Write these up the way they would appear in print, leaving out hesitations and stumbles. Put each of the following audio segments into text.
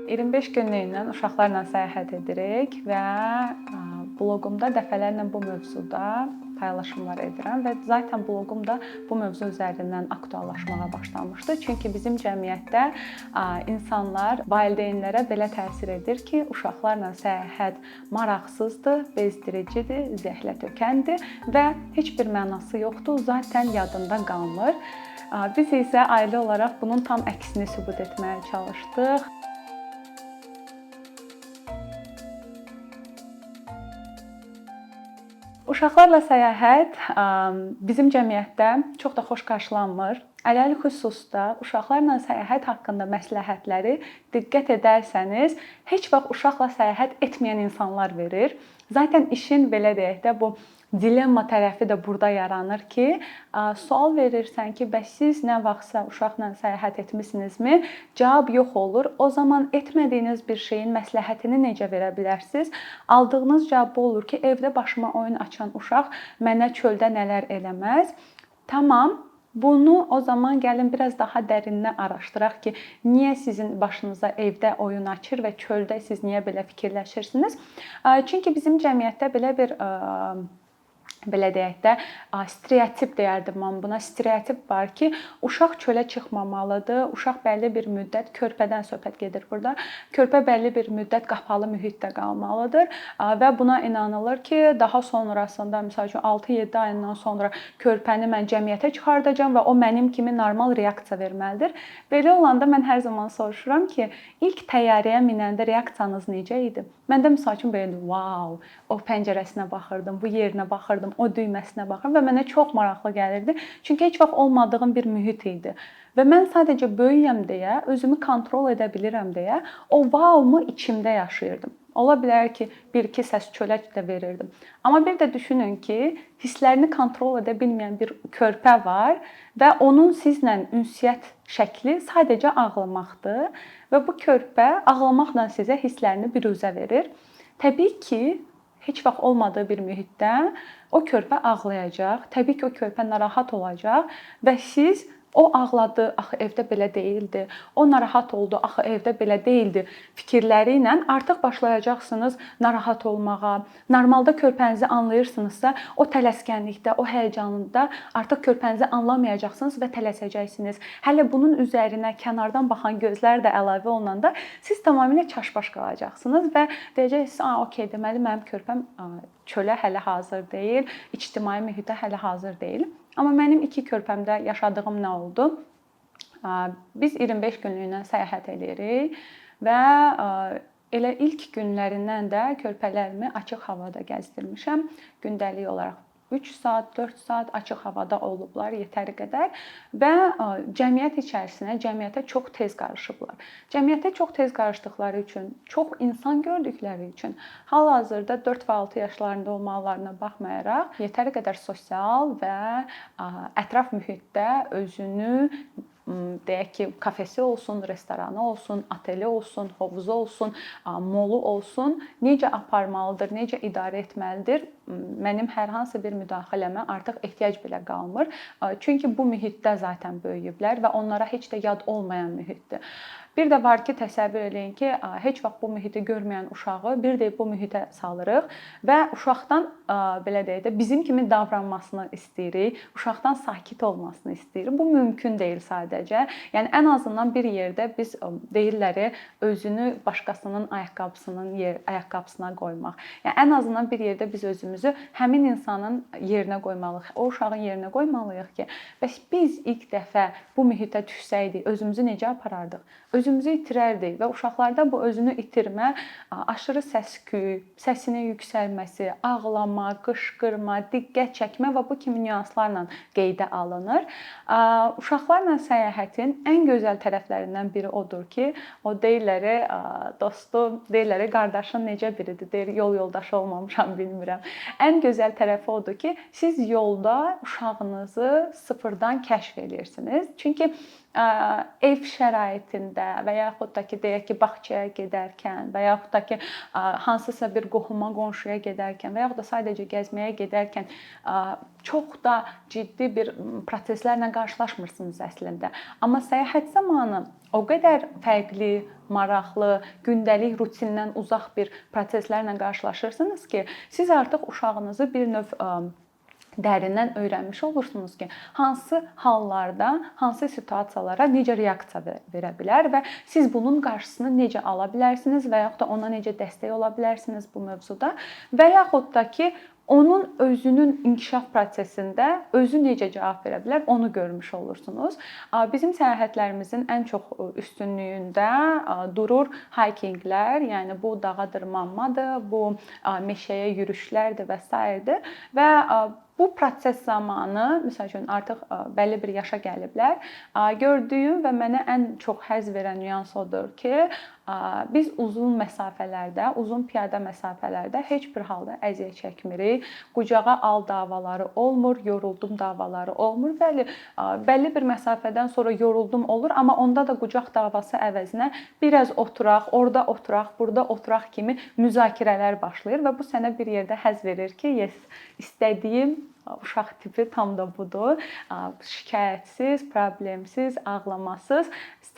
25 günlükdən uşaqlarla səyahət edirik və bloqumda dəfələrlə bu mövzuda paylaşımlar edirəm və zaten bloqum da bu mövzu üzərindən aktuallaşmağa başlamışdı. Çünki bizim cəmiyyətdə insanlar valideynlərə belə təsir edir ki, uşaqlarla səyahət maraqsızdır, bezdiricidir, zəhlətökəndir və heç bir mənası yoxdur, zaten yadında qalmır. Biz isə ailə olaraq bunun tam əksini sübut etməyə çalışdıq. Uşaqlarla səyahət bizim cəmiyyətdə çox da xoş qarşılanmır. Ələlxüsusda uşaqlarla səyahət haqqında məsləhətləri diqqət edərsəniz, heç vaxt uşaqla səyahət etməyən insanlar verir. Zaten işin belə deyək də bu dilemma tərəfi də burada yaranır ki, sual verirsən ki, bəs siz nə vaxtsa uşaqla səyahət etmisinizmi? Cavab yox olur. O zaman etmədiyiniz bir şeyin məsləhətini necə verə bilərsiniz? Aldığınız cavab bu olur ki, evdə başıma oyun açan uşaq mənə çöldə nələr eləməz? Tamam. Bunu o zaman gəlin biraz daha dərindən araşdıraq ki, niyə sizin başınıza evdə oyun açır və çöldə siz niyə belə fikirləşirsiniz? Çünki bizim cəmiyyətdə belə deyək də, stereotip deyərdim mən buna. Stereotip var ki, uşaq çölə çıxmamalıdır. Uşaq bəlli bir müddət, körpədən söhbət gedir burada. Körpə bəlli bir müddət qapalı mühitdə qalmalıdır və buna inanılır ki, daha sonrasında, məsəl üçün 6-7 ayından sonra körpəni mən cəmiyyətə çıxardacağam və o mənim kimi normal reaksiya verməlidir. Belə olanda mən hər zaman soruşuram ki, ilk təyyarəyə minəndə reaksiyanız necə idi? Məndə məsəl üçün belə, wow, o pəncərəsinə baxırdım, bu yerinə baxırdım, o düyməsinə baxırdım və mənə çox maraqlı gəlirdi. Çünki heç vaxt olmadığım bir mühit idi. Və mən sadəcə böyüyəm deyə, özümü kontrol edə bilirəm deyə o wow-mu içimdə yaşayırdım. Ola bilər ki, bir-iki səs çölək də verirdim. Amma bir də düşünün ki, hisslərini kontrol edə bilməyən bir körpə var və onun sizlə ünsiyyət şəkli sadəcə ağlamaqdır və bu körpə ağlamaqla sizə hisslərini biruzə verir. Təbii ki, heç vaxt olmadığı bir mühitdə o körpə ağlayacaq, təbii ki, o körpə narahat olacaq və siz o ağladı, axı evdə belə deyildi. O narahat oldu, axı evdə belə deyildi fikirləri ilə artıq başlayacaqsınız narahat olmağa. Normalda körpənizi anlayırsınızsa, o tələskənlikdə, o həyəcanında artıq körpənizi anlamayacaqsınız və tələsəcəksiniz. Hələ bunun üzərinə kənardan baxan gözlər də əlavə olunanda siz tamamilə çaşbaş qalacaqsınız və deyəcəksiniz, okey, deməli mənim körpəm çölə hələ hazır deyil, ictimai mühitə hələ hazır deyil. Amma mənim 2 körpəmdə yaşadığım nə oldu? Biz 25 günlükdən səyahət edirik və elə ilk günlərindən də körpələrimi açıq havada gəzdirmişəm. Gündəlik olaraq 3 saat, 4 saat açıq havada olublar yetəri qədər və cəmiyyətə çox tez qarışıblar. Cəmiyyətə çox tez qarışdıqları üçün, çox insan gördükləri üçün hal-hazırda 4 və 6 yaşlarında olmalarına baxmayaraq yetəri qədər sosial və ətraf mühitdə özünü deyək ki, kafesi olsun, restoranı olsun, oteli olsun, hovuzu olsun, molu olsun, necə aparmalıdır, necə idarə etməlidir? Mənim hər hansı bir müdaxiləmə artıq ehtiyac belə qalmır. Çünki bu mühitdə zaten böyüyüblər və onlara heç də yad olmayan mühitdir. Bir də var ki, təsəvvür eləyin ki, heç vaxt bu mühiti görməyən uşağı bir də bu mühitə salırıq və uşaqdan belə deyək də bizim kimi davranmasını istəyirik, uşaqdan sakit olmasını istəyirik. Bu mümkün deyil sadəcə. Yəni ən azından bir yerdə biz deyirlər özünü başqasının ayaqqabısına qoymaq. Yəni ən azından bir yerdə biz özümüzü həmin insanın yerinə qoymalıyıq. O uşağın yerinə qoymalıyıq ki, bəs biz ilk dəfə bu mühitə düşsəydik, özümüzü necə aparardıq? Özümüzü itirərdik və uşaqlarda bu özünü itirmə, aşırı səs-küy, səsinin yüksəlməsi, ağlama, qışqırma, diqqət çəkmə və bu kimi nüanslarla qeydə alınır. Uşaqlarla səyahətin ən gözəl tərəflərindən biri odur ki, o deyirlər, dostum, deyirlər, qardaşın necə biridir, deyir, yol yoldaşı olmamışam, bilmirəm. Ən gözəl tərəfi odur ki, siz yolda uşağınızı sıfırdan kəşf edirsiniz. Çünki ev şəraitində və yaxud da ki, deyək ki, bağçaya gedərkən və yaxud da ki, hansısa bir qohuma, qonşuya gedərkən və yaxud da sadəcə gəzməyə gedərkən çox da ciddi bir proseslərlə qarşılaşmırsınız əslində. Amma səyahət zamanı o qədər fərqli, maraqlı, gündəlik rutindən uzaq bir proseslərlə qarşılaşırsınız ki, siz artıq uşağınızı bir növ dərindən öyrənmiş olursunuz ki, hansı hallarda, hansı situasiyalara necə reaksiya verə bilər və siz bunun qarşısını necə ala bilərsiniz və yaxud da ona necə dəstək ola bilərsiniz bu mövzuda və yaxud da ki, onun özünün inkişaf prosesində özü necə cavab verə bilər, onu görmüş olursunuz. Bizim səyahətlərimizin ən çox üstünlüyündə durur hikinqlər, yəni bu dağa dırmanmadır, bu meşəyə yürüşlərdir və s. və bu proses zamanı, məsəl üçün artıq bəlli bir yaşa gəliblər, gördüyüm və mənə ən çox həzz verən nüans odur ki, biz uzun məsafələrdə, uzun piyada məsafələrdə heç bir halda əziyyət çəkmirik. Qucağa al davaları olmur, yoruldum davaları olmur. Bəli, bəlli bir məsafədən sonra yoruldum olur, amma onda da qucaq davası əvəzinə biraz oturaq, orada oturaq, burada oturaq kimi müzakirələr başlayır və bu sənə bir yerdə həzz verir ki, yes, istədiyim uşaq tipi tam da budur. Şikayətsiz, problemsiz, ağlamasız,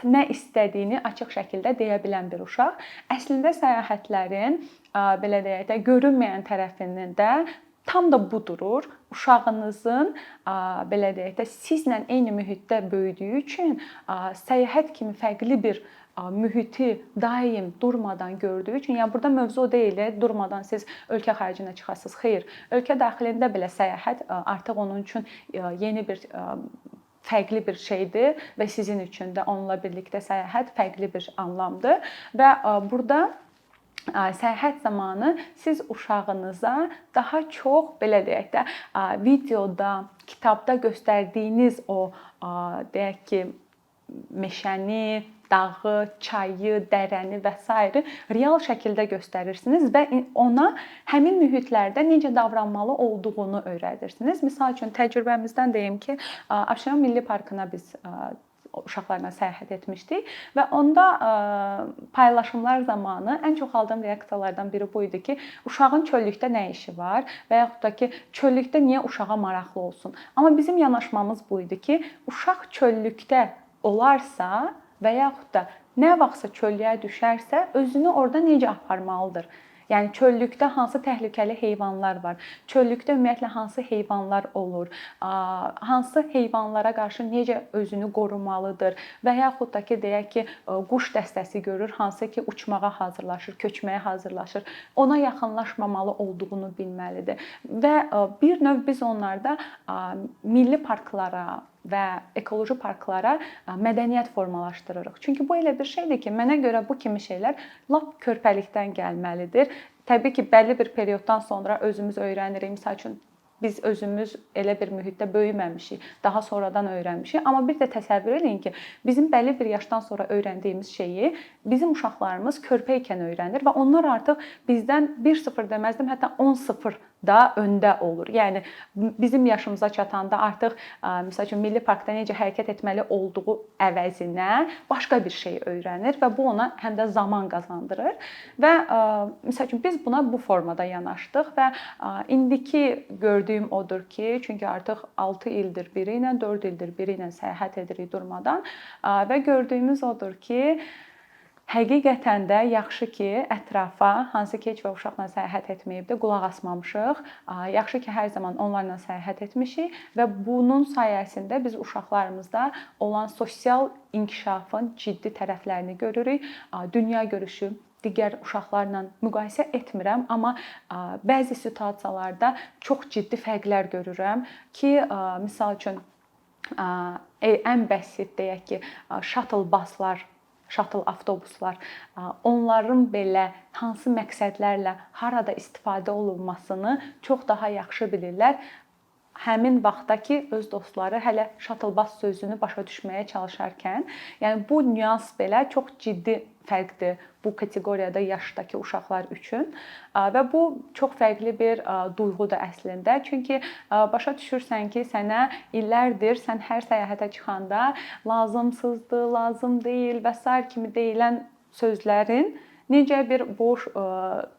nə istədiyini açıq şəkildə deyə bilən bir uşaq. Əslində səyahətlərin belə deyək də görünməyən tərəfinin də tam da bu durur. Uşağınızın belə deyək də sizlə eyni mühitdə böyüdüyü üçün səyahət kimi fərqli bir mühiti daim durmadan gördüyü üçün, yəni burada mövzu o deyil, durmadan siz ölkə xaricinə çıxasınız. Xeyr, ölkə daxilində belə səyahət artıq onun üçün yeni bir fərqli bir şeydir və sizin üçün də onunla birlikdə səyahət fərqli bir anlamdır və burada səyahət zamanı siz uşağınıza daha çox belə deyək də videoda, kitabda göstərdiyiniz o deyək ki, meşəni, dağı, çayı, dərəni və s. real şəkildə göstərirsiniz və ona həmin mühitlərdə necə davranmalı olduğunu öyrədirsiniz. Misal üçün təcrübəmizdən deyim ki, Abşeron Milli Parkına biz uşaqlarla səyahət etmişdik və onda paylaşımlar zamanı ən çox aldığım reaksiyalardan biri bu idi ki, uşağın çöllükdə nə işi var və yaxud da ki, çöllükdə niyə uşağa maraqlı olsun. Amma bizim yanaşmamız bu idi ki, uşaq çöllükdə olarsa və yaxud da nə vaxtsa çöllüyə düşərsə, özünü orada necə aparmalıdır? Yəni çöllükdə hansı təhlükəli heyvanlar var? Çöllükdə ümumiyyətlə hansı heyvanlar olur? Hansı heyvanlara qarşı necə özünü qorumalıdır? Və yaxud da ki, deyək ki, quş dəstəsi görür, hansı ki, uçmağa hazırlaşır, köçməyə hazırlaşır. Ona yaxınlaşmamalı olduğunu bilməlidir. Və bir növ biz onlarda milli parklara və ekoloji parklara mədəniyyət formalaşdırırıq. Çünki bu elə bir şeydir ki, mənə görə bu kimi şeylər lap körpəlikdən gəlməlidir. Təbii ki, bəlli bir perioddan sonra özümüz öyrənirik. Məsəl üçün biz özümüz elə bir mühitdə böyüməmişik, daha sonradan öyrənmişik. Amma bir də təsəvvür edin ki, bizim bəlli bir yaşdan sonra öyrəndiyimiz şeyi bizim uşaqlarımız körpə ikən öyrənir və onlar artıq bizdən 1-0 deməzdim, hətta 10-0 da öndə olur. Yəni bizim yaşımıza çatanda artıq məsəl üçün milli parkda necə hərəkət etməli olduğu əvəzinə başqa bir şey öyrənir və bu ona həm də zaman qazandırır. Və məsəl üçün biz buna bu formada yanaşdıq və indiki gördüyüm odur ki, çünki artıq 6 ildir biri ilə, 4 ildir biri ilə səyahət edirik durmadan və gördüyümüz odur ki, həqiqətən də yaxşı ki, ətrafa, hansı ki, heç və uşaqla səyahət etməyibdir, qulaq asmamışıq. Yaxşı ki, hər zaman onlarla səyahət etmişik və bunun sayəsində biz uşaqlarımızda olan sosial inkişafın ciddi tərəflərini görürük. Dünya görüşü digər uşaqlarla müqayisə etmirəm, amma bəzi situasiyalarda çox ciddi fərqlər görürəm ki, misal üçün ən bəsit deyək ki, shuttle buslar, shuttle avtobuslar, onların belə hansı məqsədlərlə harada istifadə olunmasını çox daha yaxşı bilirlər. Həmin vaxtdakı öz dostları hələ shuttle bus sözünü başa düşməyə çalışarkən, yəni bu nüans belə çox ciddi fərqdir bu kateqoriyada yaşdakı uşaqlar üçün və bu çox fərqli bir duyğudur əslində. Çünki başa düşürsən ki, sənə illərdir sən hər səyahətə çıxanda lazımsızdır, lazım deyil və s. kimi deyilən sözlərin necə bir boş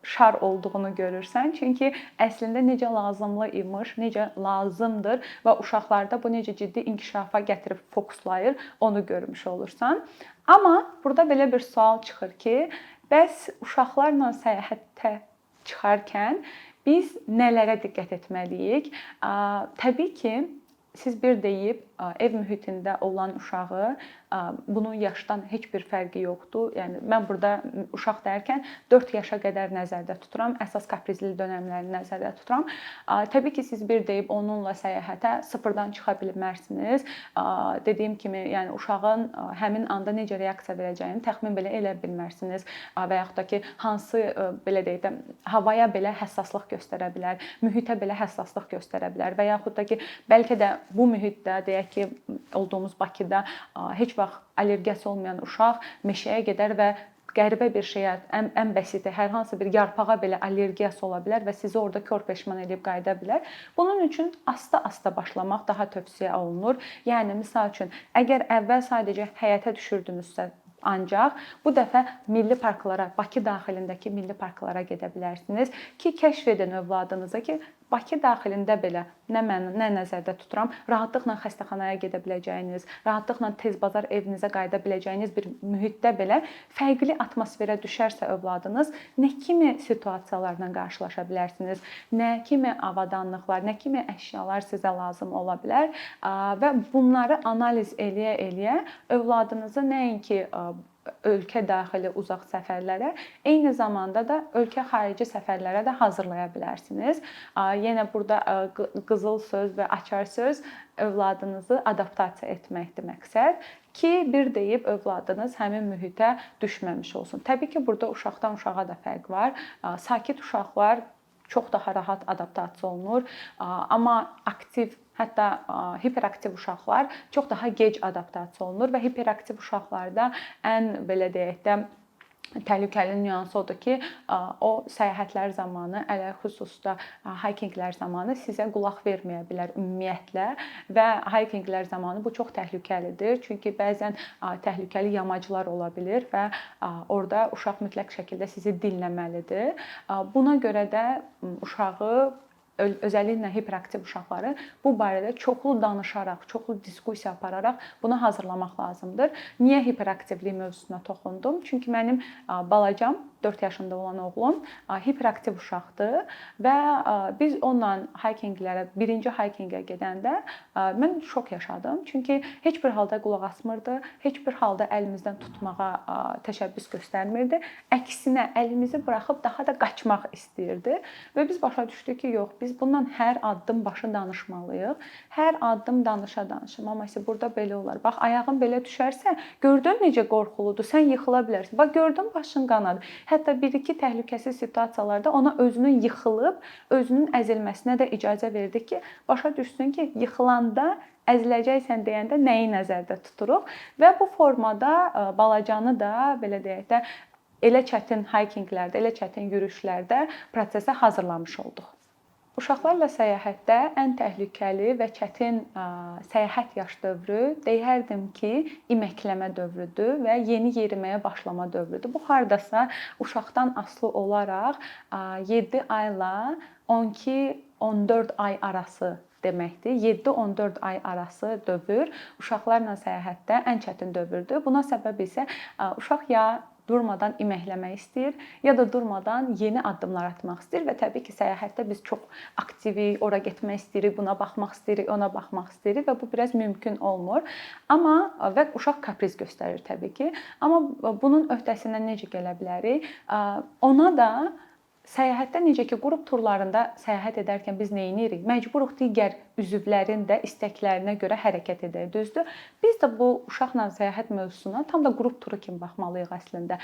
şar olduğunu görürsən. Çünki əslində necə lazımlı imiş, necə lazımdır və uşaqlarda bu necə ciddi inkişafa gətirib fokuslayır, onu görmüş olursan. Amma burada belə bir sual çıxır ki, bəs uşaqlarla səyahətə çıxarkən biz nələrə diqqət etməliyik? Təbii ki, siz bir deyib ev mühitində olan uşağı, bunun yaşdan heç bir fərqi yoxdur. Yəni mən burada uşaq deyərkən 4 yaşa qədər nəzərdə tuturam, əsas kaprizli dönəmlərini nəzərdə tuturam. Təbii ki, siz bir deyib onunla səyahətə sıfırdan çıxa bilmərsiniz. Dediyim kimi, yəni uşağın həmin anda necə reaksiya verəcəyini təxmin belə edə bilmərsiniz və yaxud da ki, hansı belə deyək də havaya belə həssaslıq göstərə bilər, mühitə belə həssaslıq göstərə bilər və yaxud da ki, bəlkə də bu mühitdə deyək ki, olduğumuz Bakıda heç vaxt allergiyası olmayan uşaq meşəyə gedər və qəribə bir şeyə, ən bəsiti hər hansı bir yarpağa belə allergiyası ola bilər və sizi orada kör peşman edib qayıda bilər. Bunun üçün asta-asta başlamaq daha tövsiyə olunur. Yəni misal üçün, əgər əvvəl sadəcə həyətə düşürdünüzsə, ancaq bu dəfə milli parklara, Bakı daxilindəki milli parklara gedə bilərsiniz ki, kəşf edin övladınıza ki, Bakı daxilində belə nə nəzərdə tuturam, rahatlıqla xəstəxanaya gedə biləcəyiniz, rahatlıqla tez bazar evinizə qayıda biləcəyiniz bir mühitdə belə fərqli atmosferə düşərsə övladınız, nə kimi situasiyalarla qarşılaşa bilərsiniz, nə kimi avadanlıqlar, nə kimi əşyalar sizə lazım ola bilər və bunları analiz eləyə-eləyə övladınızı nəinki ölkə daxili uzaq səfərlərə, eyni zamanda da ölkə xarici səfərlərə də hazırlaya bilərsiniz. Yenə burada qızıl söz və açar söz övladınızı adaptasiya etməkdir məqsəd ki, bir deyib övladınız həmin mühitə düşməmiş olsun. Təbii ki, burada uşaqdan uşağa da fərq var. Sakit uşaqlar çox daha rahat adaptasiya olunur, amma aktiv, hətta hiperaktiv uşaqlar çox daha gec adaptasiya olunur və hiperaktiv uşaqlarda ən belə deyək də təhlükəli nüansı odur ki, o səyahətlər zamanı, ələlxüsusda hikinqlər zamanı sizə qulaq verməyə bilər ümumiyyətlə və hikinqlər zamanı bu çox təhlükəlidir. Çünki bəzən təhlükəli yamaclar ola bilər və orada uşaq mütləq şəkildə sizi dinləməlidir. Buna görə də uşağı, özəlliklə hiperaktiv uşaqları bu barədə çoxlu danışaraq, çoxlu diskussiya apararaq buna hazırlamaq lazımdır. Niyə hiperaktivlik mövzusuna toxundum? Çünki mənim balacam 4 yaşında olan oğlum hiperaktiv uşaqdır və biz onunla hikinqlərə, birinci hikinqə gedəndə mən şok yaşadım. Çünki heç bir halda qulaq asmırdı, heç bir halda əlimizdən tutmağa təşəbbüs göstərmirdi. Əksinə əlimizi buraxıb daha da qaçmaq istəyirdi və biz başa düşdük ki, yox, biz bundan hər addım başı danışmalıyıq. Hər addım danışa-danışa. Maması burada belə olar. Bax, ayağın belə düşərsə, gördün necə qorxuludur, sən yıxıla bilərsən. Bax, gördün başın qanadı. Hətta bir-iki təhlükəsiz situasiyalarda ona özünün yıxılıb, özünün əzilməsinə də icazə verdik ki, başa düşsün ki, yıxılanda əziləcəksən deyəndə nəyi nəzərdə tuturuq və bu formada balacanı da belə deyək də elə çətin hikinqlərdə, elə çətin yürüşlərdə prosesə hazırlamış olduq. Uşaqlarla səyahətdə ən təhlükəli və çətin səyahət yaş dövrü deyərdim ki, iməkləmə dövrüdür və yeni yeriməyə başlama dövrüdür. Bu hardasa uşaqdan asılı olaraq 7 ayla 12-14 ay arası deməkdir. 7-14 ay arası dövr uşaqlarla səyahətdə ən çətin dövrdür. Buna səbəb isə uşaq ya durmadan iməkləmək istəyir, ya da durmadan yeni addımlar atmaq istəyir və təbii ki, səyahətdə biz çox aktivik, ora getmək istəyirik, buna baxmaq istəyirik, ona baxmaq istəyirik və bu biraz mümkün olmur. Amma və uşaq kapriz göstərir təbii ki. Amma bunun öhdəsindən necə gələ bilərik? Ona da səyahətdə necə ki, qrup turlarında səyahət edərkən biz nə edirik? Məcburuq digər üzvlərin də istəklərinə görə hərəkət edək, düzdür? Biz də bu uşaqla səyahət mövzusuna tam da qrup turu kimi baxmalıyıq əslində.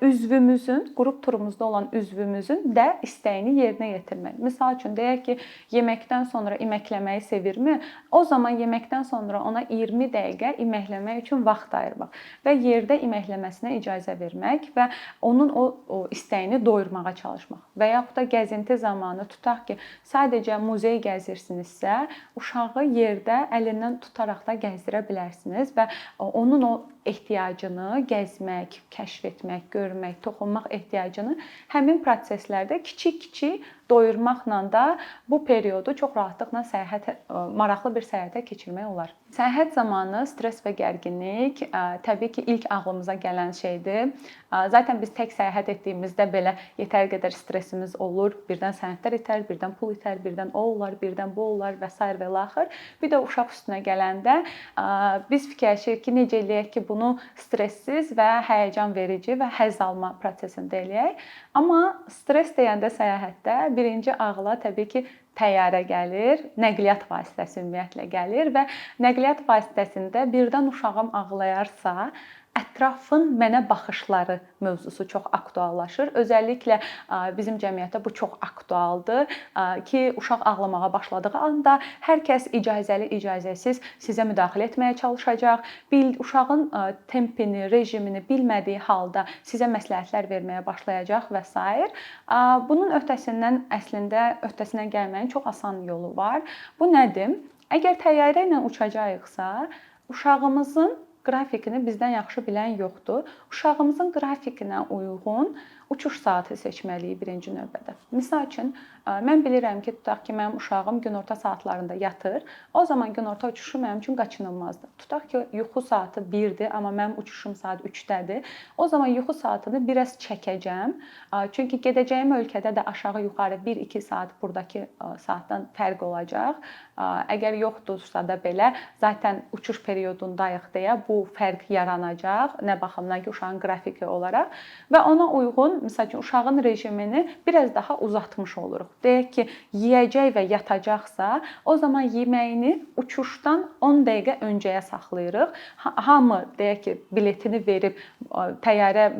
Üzvümüzün, qrup turumuzda olan üzvümüzün də istəyini yerinə yetirmək. Misal üçün, deyək ki, yeməkdən sonra iməkləməyi sevirmi? O zaman yeməkdən sonra ona 20 dəqiqə iməkləmək üçün vaxt ayırmaq və yerdə iməkləməsinə icazə vermək və onun o istəyini doyurmağa çalışmaq. Və yaxud da gəzinti zamanı tutaq ki, sadəcə muzey gəzirsinizsə, uşağı yerdə əlindən tutaraq da gəzdirə bilərsiniz və onun o ehtiyacını, gəzmək, kəşf etmək, görmək, toxunmaq ehtiyacını həmin proseslərdə kiçik-kiçik doyurmaqla da bu periodu çox rahatlıqla maraqlı bir səyahətə keçirmək olar. Səyahət zamanı stress və gərginlik təbii ki, ilk ağlımıza gələn şeydir. Zaten biz tək səyahət etdiyimizdə belə yetər qədər stressimiz olur. Birdən sənədlər itər, birdən pul itər, birdən o olar, birdən bu olar və s. və ilaxır. Bir də uşaq üstünə gələndə biz fikirləşirik ki, necə eləyək ki, bunu stressiz və həyəcan verici və həzz alma prosesində eləyək. Amma stress deyəndə səyahətdə birinci ağla təbii ki, təyyarə gəlir, nəqliyyat vasitəsi ümumiyyətlə gəlir və nəqliyyat vasitəsində birdən uşağım ağlayarsa, ətrafın mənə baxışları mövzusu çox aktuallaşır. Özəlliklə bizim cəmiyyətdə bu çox aktualdır ki, uşaq ağlamağa başladığı anda hər kəs icazəli, icazəsiz sizə müdaxilə etməyə çalışacaq. Uşağın tempini, rejimini bilmədiyi halda sizə məsləhətlər verməyə başlayacaq və s. Bunun öhdəsinə gəlməyin çox asan yolu var. Bu nədir? Əgər təyyarə ilə uçacağıqsa, uşağımızın qrafikini bizdən yaxşı bilən yoxdur. Uşağımızın qrafikinə uyğun uçuş saatı seçməliyik birinci növbədə. Misal üçün, mən bilirəm ki, tutaq ki, mənim uşağım günorta saatlarında yatır. O zaman günorta uçuşu mənim üçün qaçınılmazdır. Tutaq ki, yuxu saatı 1-dir, amma mənim uçuşum saat 3-dədir. O zaman yuxu saatını biraz çəkəcəm. Çünki gedəcəyim ölkədə də aşağı-yuxarı 1-2 saat buradakı saatdan fərq olacaq. Əgər yoxdursa da belə, zaten uçuş periodundayıq deyə bu fərq yaranacaq. Nə baxımdan ki, uşağın qrafiki olaraq və ona uyğun, məsəl üçün, uşağın rejimini biraz daha uzatmış oluruq. Deyək ki, yeyəcək və yatacaqsa, o zaman yeməyini uçuşdan 10 dəqiqə öncəyə saxlayırıq. Hamı, deyək ki, biletini verib təyyarə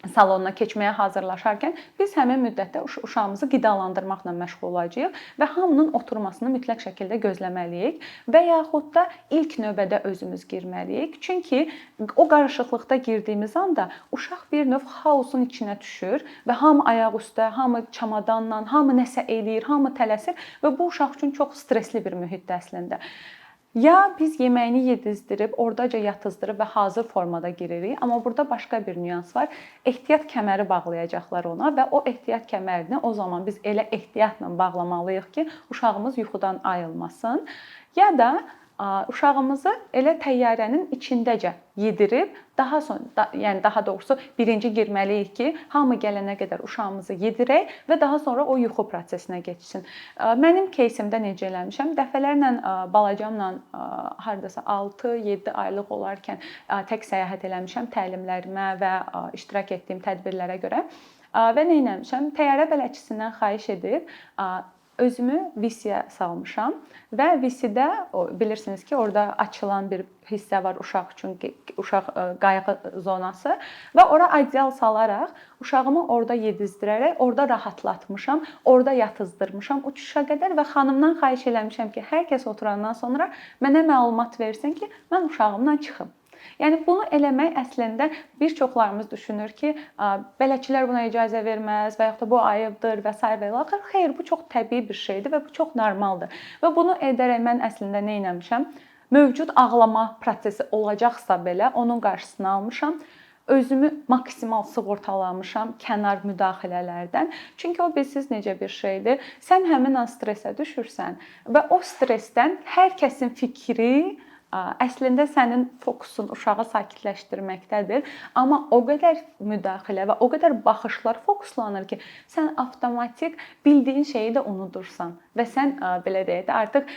salonuna keçməyə hazırlaşarkən biz həmin müddətdə uşağımızı qidalandırmaqla məşğul olacağıq və hamının oturmasını mütləq şəkildə gözləməliyik və yaxud da ilk növbədə özümüz girməliyik. Çünki o qarışıqlıqda girdiyimiz anda uşaq bir növ xaosun içinə düşür və hamı ayaq üstə, hamı çamadanla, hamı nəsə eləyir, hamı tələsir və bu uşaq üçün çox stressli bir mühitdir əslində. Ya biz yeməyini yedizdirib, oradaca yatızdırıb və hazır formada giririk. Amma burada başqa bir nüans var. Ehtiyat kəməri bağlayacaqlar ona və o ehtiyat kəmərini o zaman biz elə ehtiyatla bağlamalıyıq ki, uşağımız yuxudan ayılmasın. Ya da uşağımızı elə təyyarənin içindəcə yedirib, daha doğrusu birinci girməliyik ki, hamı gələnə qədər uşağımızı yedirək və daha sonra o yuxu prosesinə keçsin. Mənim кейsimdə necə eləmişəm? Dəfələrlə balacamla hardasa 6-7 aylıq olarkən tək səyahət eləmişəm təlimlərimə və iştirak etdiyim tədbirlərə görə. Və nə etmişəm? Təyyarə bələdçisindən xahiş edib özümü VC-yə salmışam və VC-də bilirsiniz ki, orada açılan bir hissə var uşaq üçün, uşaq qayğı zonası və ora adyal salaraq uşağımı orada yedizdirərək orada rahatlatmışam, orada yatızdırmışam uçuşa qədər və xanımdan xahiş eləmişəm ki, hər kəs oturandan sonra mənə məlumat versin ki, mən uşağımla çıxım. Yəni bunu eləmək əslində bir çoxlarımız düşünür ki, bələdçilər buna icazə verməz və yaxud da bu ayıbdır və s. və ilaxır. Xeyr, bu çox təbii bir şeydir və bu çox normaldır. Və bunu edərək mən əslində nə etmişəm? Mövcud ağlama prosesi olacaqsa belə onun qarşısını almışam. Özümü maksimal sığortalamışam kənar müdaxilələrdən. Çünki o bilsiz necə bir şeydir. Sən həmin an stressə düşürsən və o stressdən hər kəsin fikri əslində sənin fokusun uşağı sakitləşdirməkdədir. Amma o qədər müdaxilə və o qədər baxışlar fokuslanır ki, sən avtomatik bildiyin şeyi də unudursan və sən belə deyək də artıq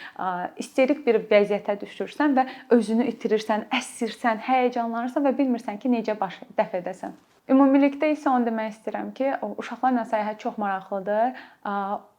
isterik bir vəziyyətə düşürsən və özünü itirirsən, əsirsən, həyəcanlanırsan və bilmirsən ki, necə dəf edəsən. Ümumilikdə isə onu demək istəyirəm ki, uşaqlarla səyahət çox maraqlıdır.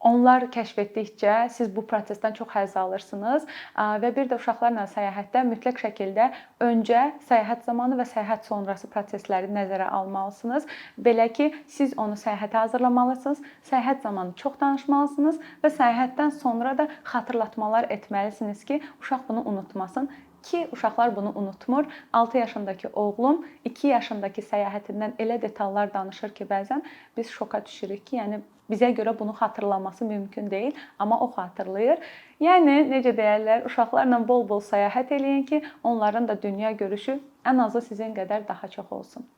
Onlar kəşf etdikcə siz bu prosesdən çox həzz alırsınız və bir də uşaqlarla səyahətdə mütləq şəkildə öncə, səyahət zamanı və səyahət sonrası prosesləri nəzərə almalısınız. Belə ki, siz onu səyahətə hazırlamalısınız, səyahət zamanı çox danışmalısınız və səyahətdən sonra da xatırlatmalar etməlisiniz ki, uşaq bunu unutmasın. ki, uşaqlar bunu unutmur. 6 yaşındakı oğlum 2 yaşındakı səyahətindən elə detallar danışır ki, bəzən biz şoka düşürük ki, yəni bizə görə bunu xatırlaması mümkün deyil, amma o xatırlayır. Yəni necə deyirlər, uşaqlarla bol-bol səyahət eləyin ki, onların da dünya görüşü ən azı sizin qədər daha çox olsun.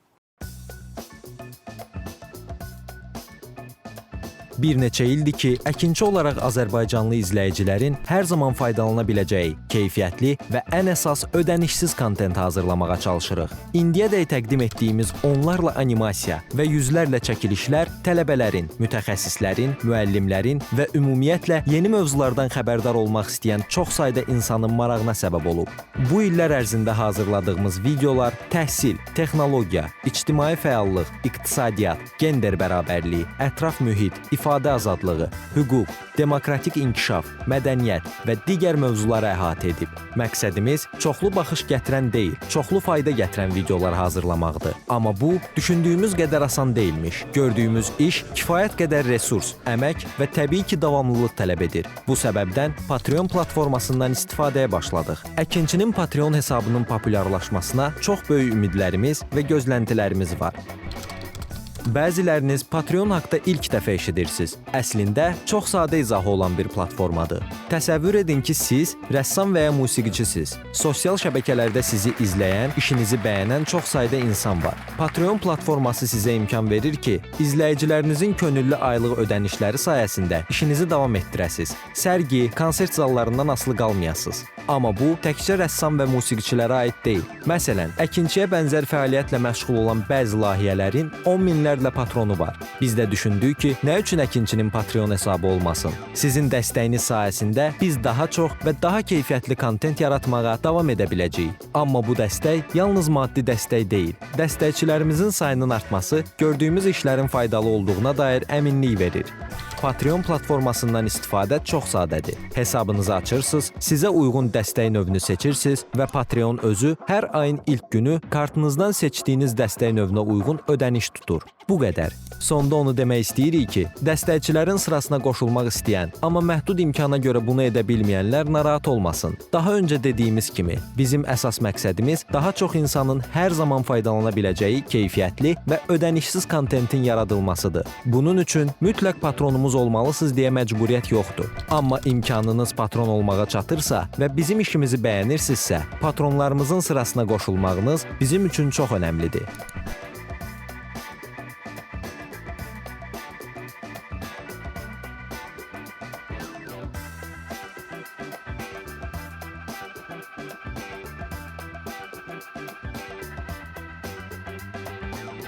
Bir neçə ildir ki, əkinçi olaraq Azərbaycanlı izləyicilərin hər zaman faydalana biləcəyi, keyfiyyətli və ən əsas ödənişsiz kontent hazırlamağa çalışırıq. İndiyədək təqdim etdiyimiz onlarla animasiya və yüzlərlə çəkilişlər tələbələrin, mütəxəssislərin, müəllimlərin və ümumiyyətlə yeni mövzulardan xəbərdar olmaq istəyən çox sayda insanın marağına səbəb olub. Bu illər ərzində hazırladığımız videolar təhsil, texnologiya, ictimai fəallıq, iqtisadiyyat, gender bərabərliyi, ətraf mühit, ifadə azadlığı, hüquq, demokratik inkişaf, mədəniyyət və digər mövzuları əhatə edib. Məqsədimiz çoxlu baxış gətirən deyil, çoxlu fayda gətirən videolar hazırlamaqdır. Amma bu, düşündüyümüz qədər asan deyilmiş. Gördüyümüz iş kifayət qədər resurs, əmək və təbii ki, davamlılıq tələb edir. Bu səbəbdən Patreon platformasından istifadəyə başladıq. Əkinçinin Patreon hesabının populyarlaşmasına çox böyük ümidlərimiz və gözləntilərimiz var. Bəziləriniz Patreon haqda ilk dəfə eşidirsiniz. Əslində, çox sadə izahı olan bir platformadır. Təsəvvür edin ki, siz rəssam və ya musiqiçisiniz. Sosial şəbəkələrdə sizi izləyən, işinizi bəyənən çox sayda insan var. Patreon platforması sizə imkan verir ki, izləyicilərinizin könüllü aylıq ödənişləri sayəsində işinizi davam etdirəsiniz. Sərgi, konsert zallarından asılı qalmayasınız. Amma bu, təkcə rəssam və musiqiçilərə aid deyil. Məsələn, əkinçiyə bənzər fəaliyyətlə məşğul olan bəzi layihələrin 10 minlərlə patronu var. Biz də düşündük ki, nə üçün əkinçinin Patreon hesabı olmasın? Sizin dəstəyiniz sayəsində biz daha çox və daha keyfiyyətli kontent yaratmağa davam edə biləcəyik. Amma bu dəstək yalnız maddi dəstək deyil. Dəstəkçilərimizin sayının artması gördüyümüz işlərin faydalı olduğuna dair əminlik verir. Patreon platformasından istifadə çox sadədir. Hesabınızı açırsınız, sizə uyğun dəstək növünü seçirsiniz və Patreon özü hər ayın ilk günü kartınızdan seçdiyiniz dəstək növünə uyğun ödəniş tutur. Bu qədər. Sonda onu demək istəyirik ki, dəstəkçilərin sırasına qoşulmaq istəyən, amma məhdud imkana görə bunu edə bilməyənlər narahat olmasın. Daha öncə dediyimiz kimi, bizim əsas məqsədimiz daha çox insanın hər zaman faydalana biləcəyi keyfiyyətli və ödənişsiz kontentin yaradılmasıdır. Bunun üçün mütləq patronumuz olmalısınız deyə məcburiyyət yoxdur. Amma imkanınız patron olmağa çatırsa və bizim işimizi bəyənirsinizsə, patronlarımızın sırasına qoşulmağınız bizim üçün çox önəmlidir.